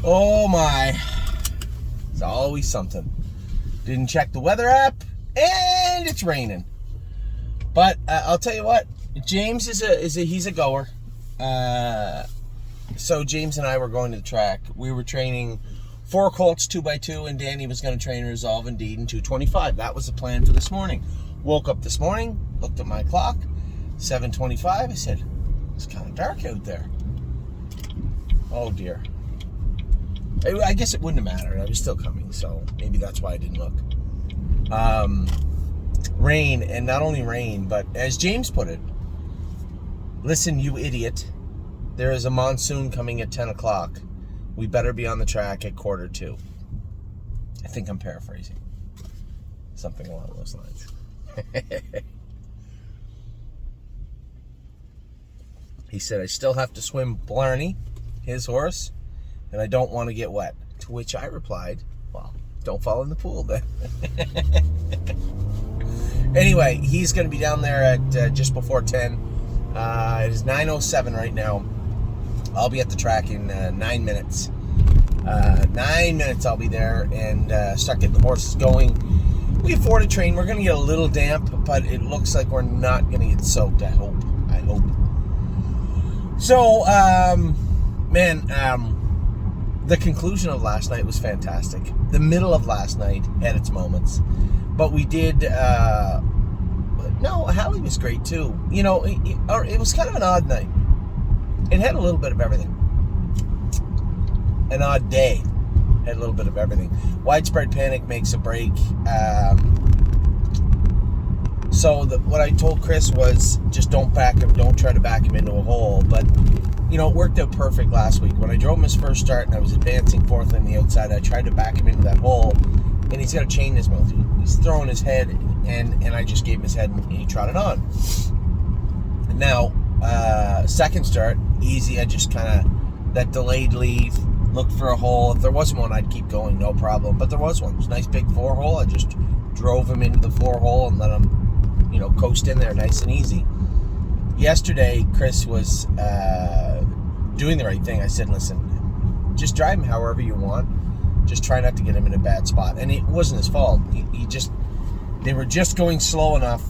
Oh my. It's always something. Didn't check the weather app, and it's raining. But I'll tell you what, James he's a goer. So James and I were going to the track. We were training 4 Colts 2x2, and Danny was going to train Resolve Indeed in 225. That was the plan for this morning. Woke up this morning, looked at my clock, 7:25. I said, it's kind of dark out there. Oh dear. I guess it wouldn't have mattered. I was still coming, so maybe that's why I didn't look. Rain, and not only rain, but as James put it, listen, you idiot, there is a monsoon coming at 10 o'clock. We better be on the track at 1:45. I think I'm paraphrasing. Something along those lines. He said, I still have to swim Blarney, his horse, and I don't want to get wet. To which I replied, well, don't fall in the pool then. Anyway, he's going to be down there at just before 10. It is 9:07 right now. I'll be at the track in 9 minutes. 9 minutes I'll be there and start getting the horses going. We have 4 to train. We're going to get a little damp, but it looks like we're not going to get soaked, I hope. So, the conclusion of last night was fantastic. The middle of last night had its moments. But we did, Hallie was great too. You know, it was kind of an odd night. It had a little bit of everything. An odd day. Had a little bit of everything. Widespread panic makes a break. What I told Chris was just don't try to back him into a hole. But, it worked out perfect last week. When I drove him his first start and I was advancing fourth on the outside, I tried to back him into that hole, and he's got a chain in his mouth. He's throwing his head, and I just gave him his head, and he trotted on. Now, second start, easy. I just kind of, that delayed leave, looked for a hole. If there wasn't one, I'd keep going, no problem. But there was one. It was a nice big 4-hole. I just drove him into the 4-hole and let him, coast in there nice and easy. Yesterday, Chris was doing the right thing. I said, listen, just drive him however you want. Just try not to get him in a bad spot. And it wasn't his fault. They were just going slow enough.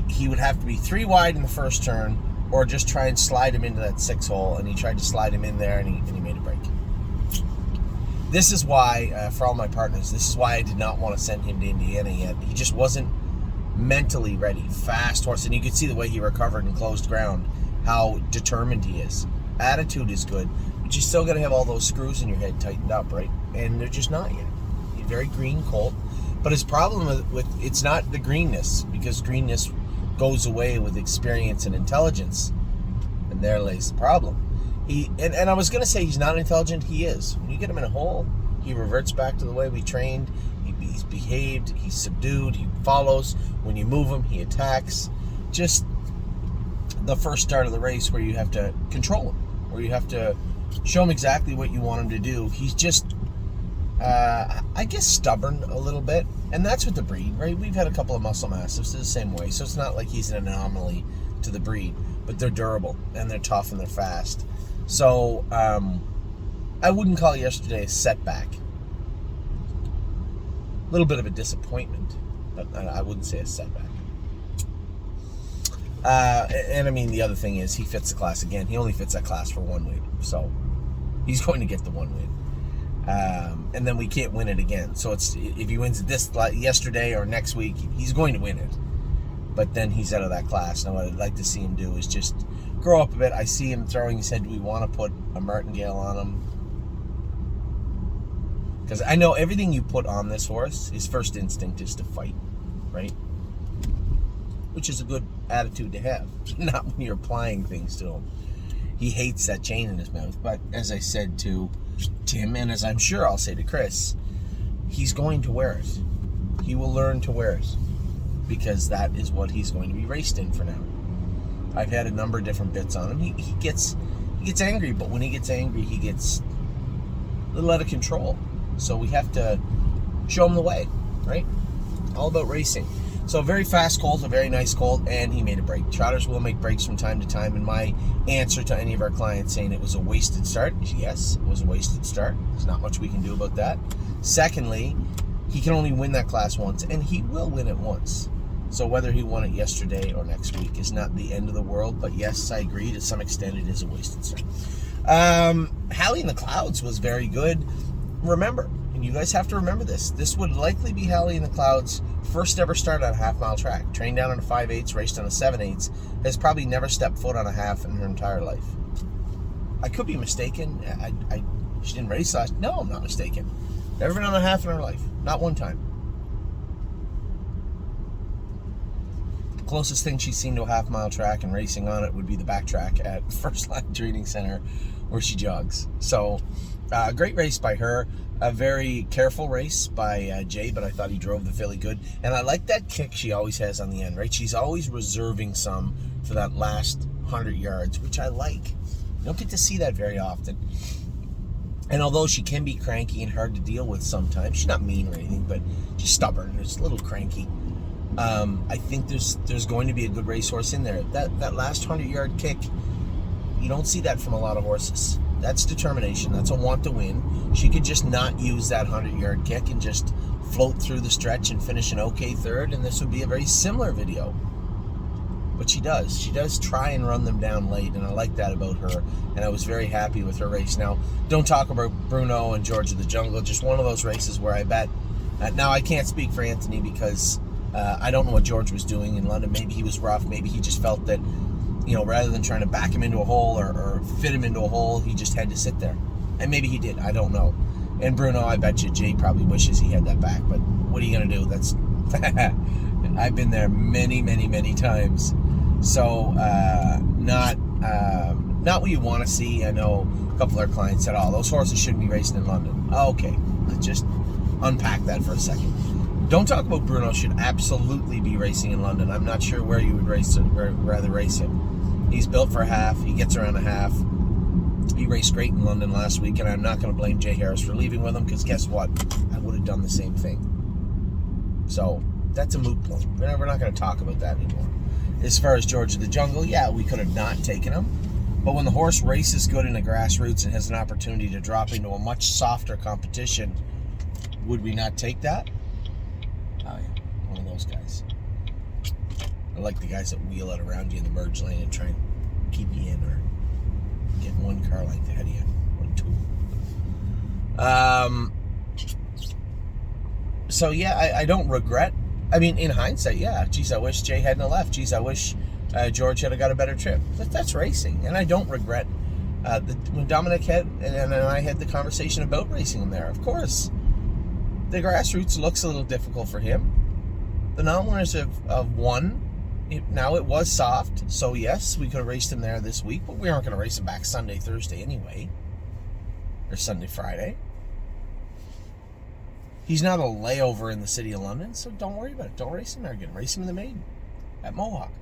He would have to be 3 wide in the first turn, or just try and slide him into that 6-hole. And he tried to slide him in there, and he made a break. This is why, for all my partners, this is why I did not want to send him to Indiana yet. He just wasn't mentally ready. Fast horse, and you could see the way he recovered and closed ground, how determined he is. Attitude is good, but you still got to have all those screws in your head tightened up, right? And they're just not yet. He's a very green colt, but his problem with it's not the greenness, because greenness goes away with experience and intelligence, and there lays the problem. And I was going to say he's not intelligent. He is. When you get him in a hole, he reverts back to the way we trained. He's behaved. He's subdued. He follows. When you move him, he attacks. Just the first start of the race where you have to control him, where you have to show him exactly what you want him to do. He's just, I guess, stubborn a little bit. And that's with the breed, right? We've had a couple of muscle mastiffs the same way. So it's not like he's an anomaly to the breed. But they're durable, and they're tough, and they're fast. So, I wouldn't call yesterday a setback. A little bit of a disappointment, but I wouldn't say a setback. And I mean, the other thing is he fits the class again. He only fits that class for 1 win, so he's going to get the 1 win. And then we can't win it again. So if he wins this yesterday or next week, he's going to win it. But then he's out of that class. Now, what I'd like to see him do is just grow up a bit. I see him throwing his head. Do we want to put a martingale on him? Because I know everything you put on this horse, his first instinct is to fight, right? Which is a good attitude to have. Not when you're applying things to him. He hates that chain in his mouth. But as I said to Tim, and as I'm sure I'll say to Chris, he's going to wear it. He will learn to wear it, because that is what he's going to be raced in for now. I've had a number of different bits on him. He gets angry, but when he gets angry, he gets a little out of control. So we have to show him the way, right? All about racing. So a very fast colt, a very nice colt, and he made a break. Trotters will make breaks from time to time, and my answer to any of our clients saying it was a wasted start, yes, it was a wasted start. There's not much we can do about that. Secondly, he can only win that class once, and he will win it once. So whether he won it yesterday or next week is not the end of the world, but yes, I agree, to some extent it is a wasted start. Hallie in the Clouds was very good. Remember, and you guys have to remember this would likely be Hallie in the Clouds' first ever start on a half-mile track. Trained down on a 5/8, raced on a 7/8, has probably never stepped foot on a half in her entire life. I could be mistaken. She didn't race last. No, I'm not mistaken. Never been on a half in her life. Not one time. The closest thing she's seen to a half-mile track and racing on it would be the back track at First Line Training Center where she jogs. So, great race by her. A very careful race by Jay, but I thought he drove the filly good. And I like that kick she always has on the end, right? She's always reserving some for that last 100 yards, which I like. You don't get to see that very often. And although she can be cranky and hard to deal with sometimes, she's not mean or anything, but she's stubborn. She's a little cranky. I think there's going to be a good racehorse in there. That last 100-yard kick, you don't see that from a lot of horses. That's determination. That's a want to win. She could just not use that 100-yard kick and just float through the stretch and finish an okay third, and this would be a very similar video. But she does. She does try and run them down late, and I like that about her, and I was very happy with her race. Now, don't talk about Bruno and George of the Jungle. Just one of those races where I bet. Now, I can't speak for Anthony because I don't know what George was doing in London. Maybe he was rough. Maybe he just felt that, rather than trying to back him into a hole or fit him into a hole, he just had to sit there. And maybe he did. I don't know. And Bruno, I bet you Jay probably wishes he had that back. But what are you going to do? That's I've been there many, many, many times. So not what you want to see. I know a couple of our clients said, those horses shouldn't be racing in London. Okay, let's just unpack that for a second. Don't talk about Bruno should absolutely be racing in London. I'm not sure where you would rather race him. He's built for a half. He gets around a half. He raced great in London last week, and I'm not going to blame Jay Harris for leaving with him, because guess what? I would have done the same thing. So that's a moot point. We're not going to talk about that anymore. As far as George of the Jungle, yeah, we could have not taken him. But when the horse races good in the grassroots and has an opportunity to drop into a much softer competition, would we not take that? Oh, yeah, one of those guys. I like the guys that wheel it around you in the merge lane and try and keep you in or get one car length ahead of you. Or two. So, yeah, I don't regret. I mean, in hindsight, yeah. Geez, I wish Jay hadn't left. Geez, I wish George had got a better trip. That's racing, and I don't regret when Dominic and I had the conversation about racing him there. Of course, the grassroots looks a little difficult for him. The non-winners have won. Now it was soft, so yes, we could have raced him there this week, but we aren't going to race him back Sunday, Thursday anyway, or Sunday, Friday. He's not a layover in the city of London, so don't worry about it. Don't race him there again. Race him in the maiden at Mohawk.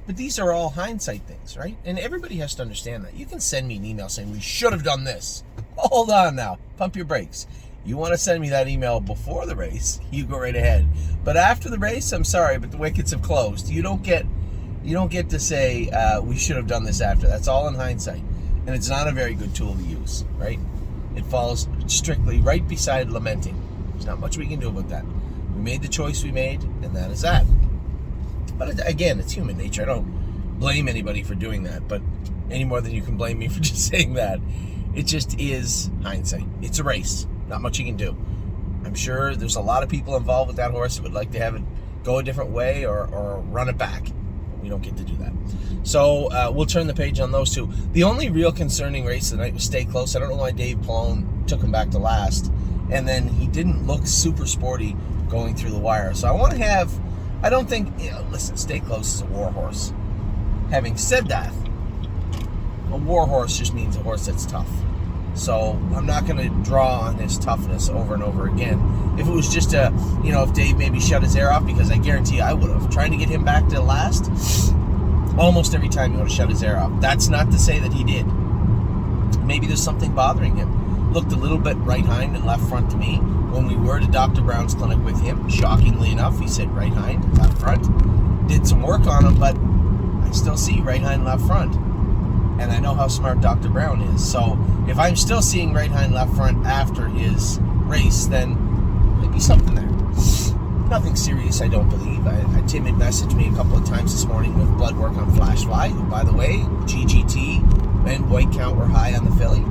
But these are all hindsight things, right? And everybody has to understand that. You can send me an email saying, we should have done this. Hold on now. Pump your brakes. You want to send me that email before the race, you go right ahead. But after the race, I'm sorry, but the wickets have closed. You don't get to say, we should have done this after. That's all in hindsight. And it's not a very good tool to use, right? It falls strictly right beside lamenting. There's not much we can do about that. We made the choice we made, and that is that. But again, it's human nature. I don't blame anybody for doing that, but any more than you can blame me for just saying that. It just is hindsight. It's a race. Not much you can do. I'm sure there's a lot of people involved with that horse that would like to have it go a different way or run it back. We don't get to do that. So we'll turn the page on those two. The only real concerning race of the night was Stay Close. I don't know why Dave Pallone took him back to last. And then he didn't look super sporty going through the wire. So I want to have, I don't think, listen, Stay Close is a war horse. Having said that, a war horse just means a horse that's tough. So I'm not going to draw on his toughness over and over again. If it was just if Dave maybe shut his air off, because I guarantee I would have. Trying to get him back to last, almost every time he would have shut his air off. That's not to say that he did. Maybe there's something bothering him. Looked a little bit right hind and left front to me. When we were to Dr. Brown's clinic with him, shockingly enough, he said right hind, left front. Did some work on him, but I still see right hind, left front. And I know how smart Dr. Brown is. So if I'm still seeing right hind, left front after his race, then maybe something there. Nothing serious, I don't believe. Tim had messaged me a couple of times this morning with blood work on Flash Fly, who, by the way, GGT and white count were high on the filly.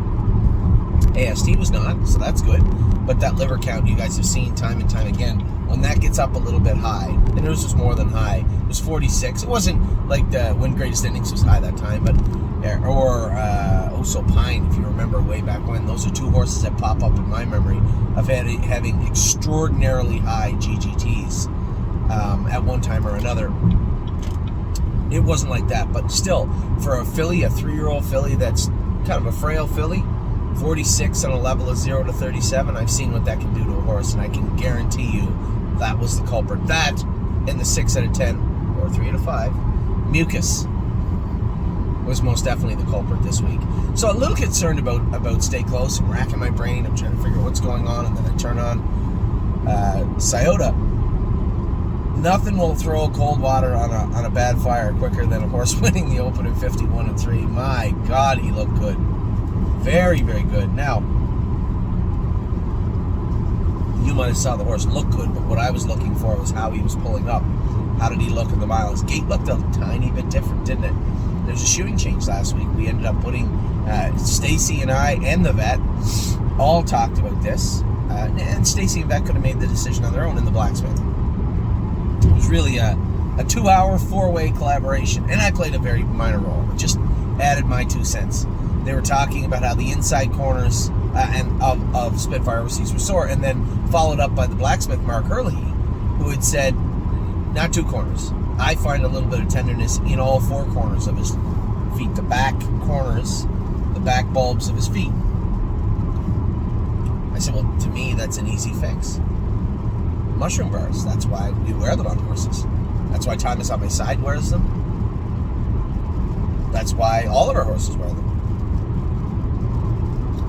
AST was not, so that's good. But that liver count you guys have seen time and time again, when that gets up a little bit high, and it was just more than high, it was 46. It wasn't like the Win Greatest Innings was high that time, but So Pine, if you remember way back when. Those are two horses that pop up in my memory of having extraordinarily high GGTs at one time or another. It wasn't like that, but still, for a filly, a 3-year-old filly that's kind of a frail filly, 46 on a level of 0 to 37, I've seen what that can do to a horse, and I can guarantee you that was the culprit. That and the 6 out of 10, or 3 out of 5, mucus was most definitely the culprit this week. So a little concerned about Stay Close. I'm racking my brain. I'm trying to figure out what's going on, and then I turn on Scioto. Nothing will throw cold water on a bad fire quicker than a horse winning the Open at 51-3. My God, he looked good. Very, very good. Now, you might have saw the horse look good, but what I was looking for was how he was pulling up. How did he look in the mile? His gait looked a tiny bit different, didn't it? There's a shoeing change last week. We ended up putting Stacy and I and the vet all talked about this. And Stacy and vet could have made the decision on their own in the blacksmith. It was really a 2-hour, 4-way collaboration. And I played a very minor role. Just added my 2 cents. They were talking about how the inside corners of Spitfire overseas were sore, and then followed up by the blacksmith, Mark Hurley, who had said, not 2 corners. I find a little bit of tenderness in all 4 corners of his feet. The back corners, the back bulbs of his feet. I said, well, to me, that's an easy fix. Mushroom bars, that's why we wear them on horses. That's why Thomas on my side wears them. That's why all of our horses wear them.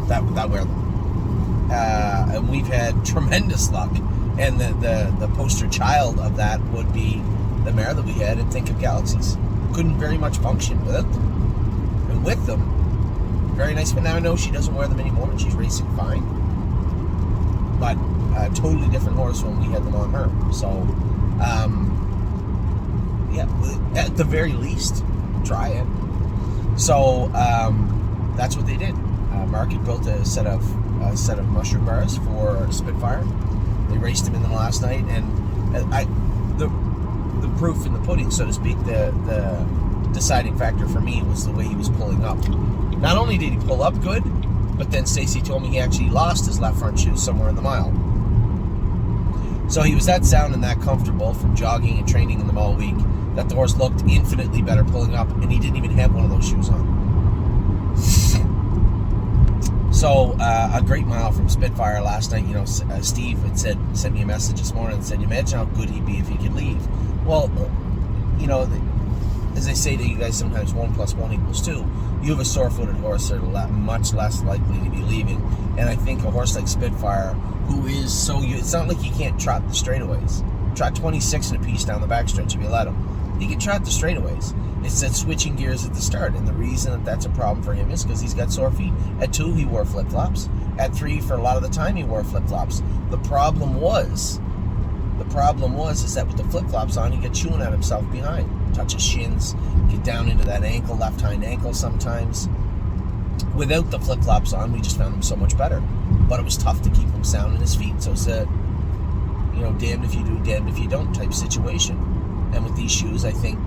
That wear them. And we've had tremendous luck. And the poster child of that would be the mare that we had at Think of Galaxies. Couldn't very much function without them. And with them, very nice. But now I know she doesn't wear them anymore and she's racing fine. But a totally different horse when we had them on her. So, yeah, at the very least, try it. So, that's what they did. Mark had built a set of mushroom bars for Spitfire. They raced him in them last night, and the proof in the pudding, so to speak, the deciding factor for me was the way he was pulling up. Not only did he pull up good, but then Stacy told me he actually lost his left front shoe somewhere in the mile. So he was that sound and that comfortable from jogging and training in them all week that the horse looked infinitely better pulling up, and he didn't even have one of those shoes on. So, a great mile from Spitfire last night. You know, Steve had sent me a message this morning and said, imagine how good he'd be if he could leave. Well, you know, as I say to you guys sometimes, 1 + 1 = 2. You have a sore-footed horse, they're much less likely to be leaving. And I think a horse like Spitfire, who is so... It's not like he can't trot the straightaways. Trot 26 and a piece down the backstretch if you let him. He can trot the straightaways. It's that switching gears at the start, and the reason that that's a problem for him is because he's got sore feet. At 2, he wore flip-flops. At 3, for a lot of the time, he wore flip-flops. The problem was is that with the flip-flops on, he got chewing at himself behind. Touch his shins, get down into that ankle, left hind ankle sometimes. Without the flip-flops on, we just found him so much better. But it was tough to keep him sound in his feet. So it's a, you know, damned if you do, damned if you don't type situation. And with these shoes, I think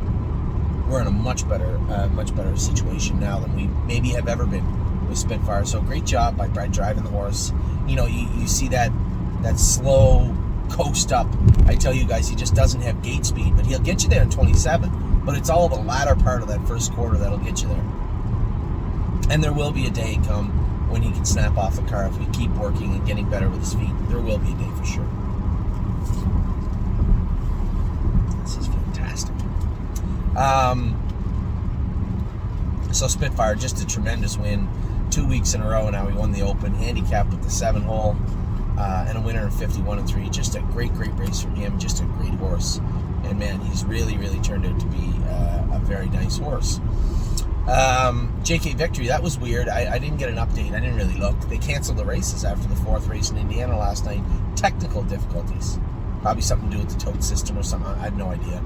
we're in a much better situation now than we maybe have ever been with Spitfire. So great job by Brett driving the horse. You know, you see that slow coast up. I tell you guys, he just doesn't have gate speed, but he'll get you there in 27. But it's all the latter part of that first quarter that'll get you there. And there will be a day come when he can snap off the car if we keep working and getting better with his feet. There will be a day for sure. This is fantastic. So Spitfire, just a tremendous win. 2 weeks in a row now. He won the Open, handicap with the 7-hole, and a winner in 51-3. Just a great race from him. Just a great horse, and man, he's really turned out to be a very nice horse. JK Victory, that was weird. I didn't get an update. I didn't really look. They canceled the races after the 4th race in Indiana last night. Technical difficulties. Probably something to do with the tote system or something. I have no idea.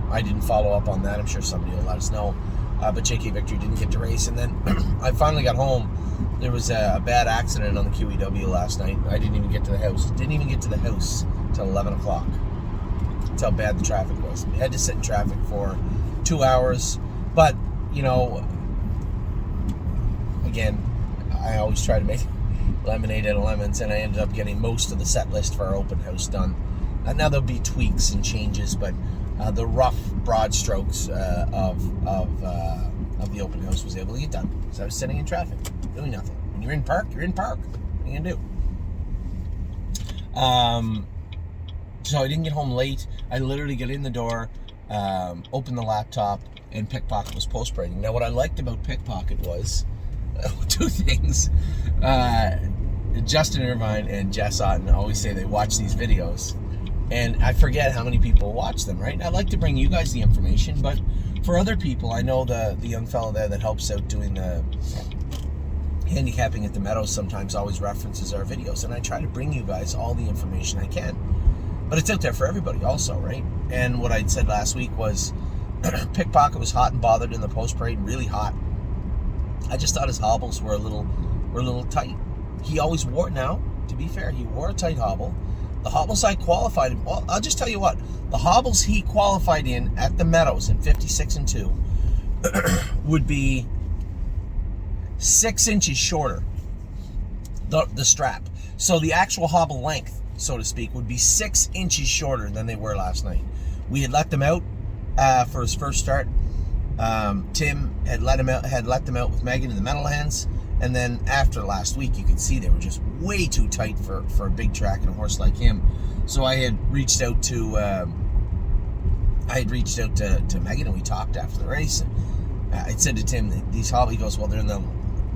I didn't follow up on that. I'm sure somebody will let us know. But JK Victory didn't get to race. And then I finally got home. There was a bad accident on the QEW last night. I didn't even get to the house. Didn't even get to the house till 11 o'clock. That's how bad the traffic was. We had to sit in traffic for 2 hours. But, you know, again, I always try to make lemonade out of lemons, and I ended up getting most of the set list for our open house done. Now there'll be tweaks and changes, but the rough, broad strokes of the open house was able to get done. So I was sitting in traffic, doing nothing. When you're in park, you're in park. What are you going to do? So I didn't get home late. I literally got in the door, opened the laptop, and Pickpocket was post-parading. Now, what I liked about Pickpocket was two things. Justin Irvine and Jess Otten always say they watch these videos, and I forget how many people watch them, right? I like to bring you guys the information, but for other people, I know the young fellow there that helps out doing the handicapping at the Meadows sometimes always references our videos, and I try to bring you guys all the information I can. But it's out there for everybody also, right? And what I'd said last week was Pickpocket was hot and bothered in the post-parade, really hot. I just thought his hobbles were a little tight. He always wore, now, to be fair, he wore a tight hobble. The hobbles I qualified him, well, I'll just tell you what, the hobbles he qualified in at the Meadows in 56-2 would be 6 inches shorter, the strap. So the actual hobble length, so to speak, would be 6 inches shorter than they were last night. We had let them out for his first start. Tim had let them out with Megan in the Meadowlands, and then after last week, you could see they were just way too tight for a big track and a horse like him. So I had reached out to Megan, and we talked after the race. And I said to Tim, these hobble, he goes, well, they're in the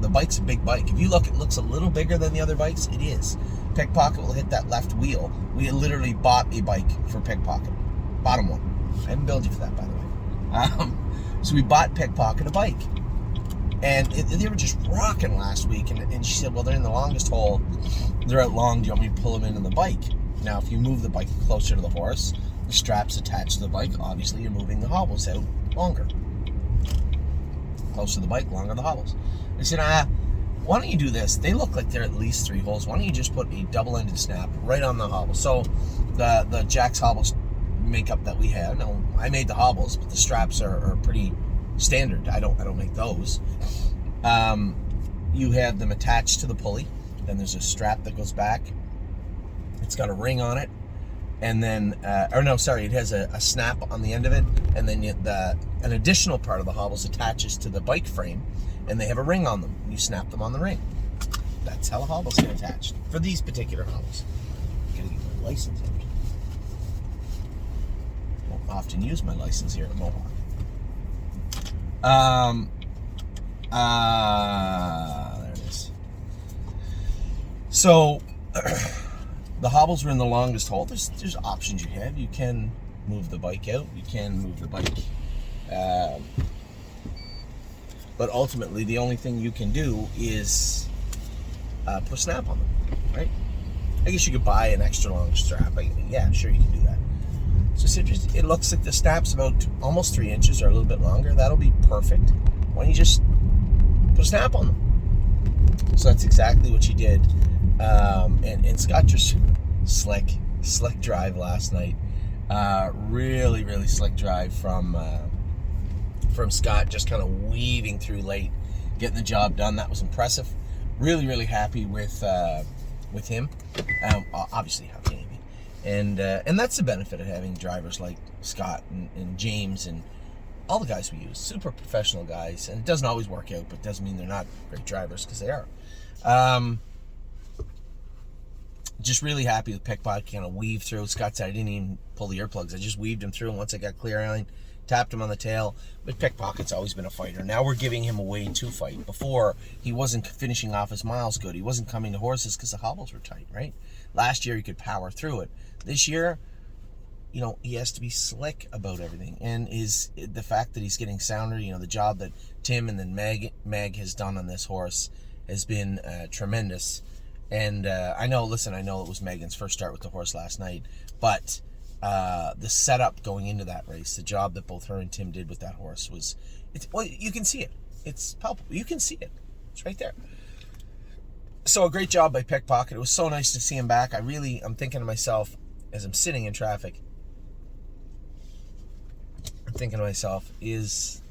bike's a big bike. If you look, it looks a little bigger than the other bikes. It is. Pickpocket will hit that left wheel. We literally bought a bike for Pickpocket. Bottom one. I haven't billed you for that, by the way. So we bought Pickpocket a bike. And they were just rocking last week. And she said, well, they're in the longest hole. They're out long. Do you want me to pull them into the bike? Now, if you move the bike closer to the horse, the strap's attached to the bike. Obviously, you're moving the hobbles out longer. Closer to the bike, longer the hobbles. I said, why don't you do this? They look like they're at least 3 holes. Why don't you just put a double-ended snap right on the hobble? So the Jack's hobbles makeup that we have. Now, I made the hobbles, but the straps are pretty standard. I don't make those. You have them attached to the pulley. Then there's a strap that goes back. It's got a ring on it. And then, it has a snap on the end of it. And then an additional part of the hobbles attaches to the bike frame. And they have a ring on them. You snap them on the ring. That's how the hobbles get attached for these particular hobbles. I'm gonna get my license out. Won't often use my license here at Mohawk. There it is. So the hobbles were in the longest hole. There's options you have. You can move the bike out. You can move the bike. But ultimately, the only thing you can do is put a snap on them, right? I guess you could buy an extra long strap. Yeah, sure, you can do that. So it looks like the snap's about almost 3 inches or a little bit longer. That'll be perfect. Why don't you just put a snap on them? So that's exactly what she did. And Scott just slick drive last night. Really slick drive from Scott, just kind of weaving through late, getting the job done. That was impressive. Really happy with him. Obviously, how can you be? And that's the benefit of having drivers like Scott and James and all the guys we use. Super professional guys. And it doesn't always work out, but it doesn't mean they're not great drivers, because they are. Just really happy with Pickpocket. Kind of weave through. Scott said I didn't even pull the earplugs. I just weaved him through, and once I got clear line, tapped him on the tail. But Pickpocket's always been a fighter. Now we're giving him a way to fight. Before, he wasn't finishing off his miles good. He wasn't coming to horses because the hobbles were tight, right? Last year, he could power through it. This year, he has to be slick about everything. And the fact that he's getting sounder, the job that Tim and then Meg has done on this horse has been tremendous. And I know it was Megan's first start with the horse last night, but the setup going into that race, the job that both her and Tim did with that horse you can see it. It's palpable. You can see it. It's right there. So a great job by Pickpocket. It was so nice to see him back. I'm thinking to myself, as I'm sitting in traffic, is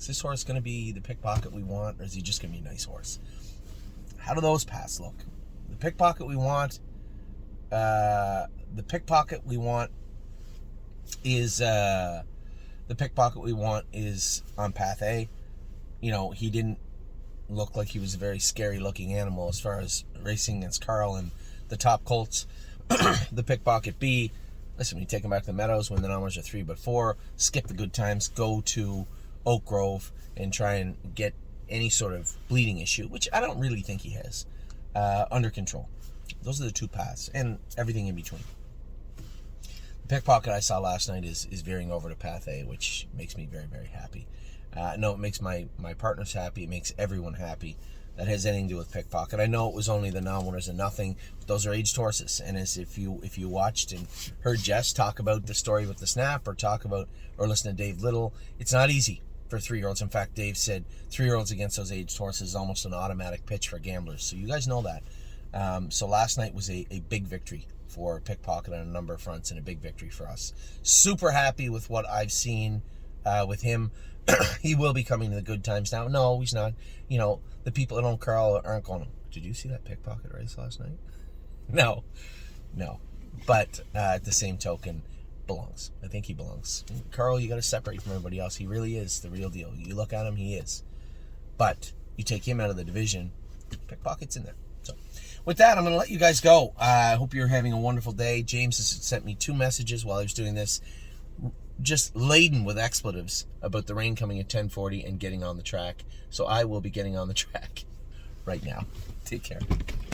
this horse going to be the Pickpocket we want, or is he just going to be a nice horse? How do those paths look? The Pickpocket we want is on path A. He didn't look like he was a very scary looking animal as far as racing against Carl and the top colts. The Pickpocket B, listen, we take him back to the Meadows when the numbers are 3 but 4, skip the good times, go to Oak Grove and try and get any sort of bleeding issue, which I don't really think he has, under control. Those are the two paths and everything in between. The Pickpocket I saw last night is veering over to path A, which makes me very, very happy. No, it makes my partners happy. It makes everyone happy. That has anything to do with Pickpocket. I know it was only the non-winners and nothing, but those are aged horses. And as if you watched and heard Jess talk about the story with the snap, or listen to Dave Little, it's not easy for 3-year-olds. In fact, Dave said 3-year-olds against those aged horses is almost an automatic pitch for gamblers. So you guys know that. So last night was a big victory for Pickpocket on a number of fronts, and a big victory for us. Super happy with what I've seen with him. He will be coming to the good times now. No, he's not. The people that own Carl aren't going, did you see that Pickpocket race last night? No. But at the same token, belongs. I think he belongs. Carl, you got to separate from everybody else. He really is the real deal. You look at him, he is. But you take him out of the division, Pickpocket's in there. So with that, I'm going to let you guys go. I hope you're having a wonderful day. James has sent me 2 messages while I was doing this, just laden with expletives about the rain coming at 10:40 and getting on the track. So I will be getting on the track right now. Take care.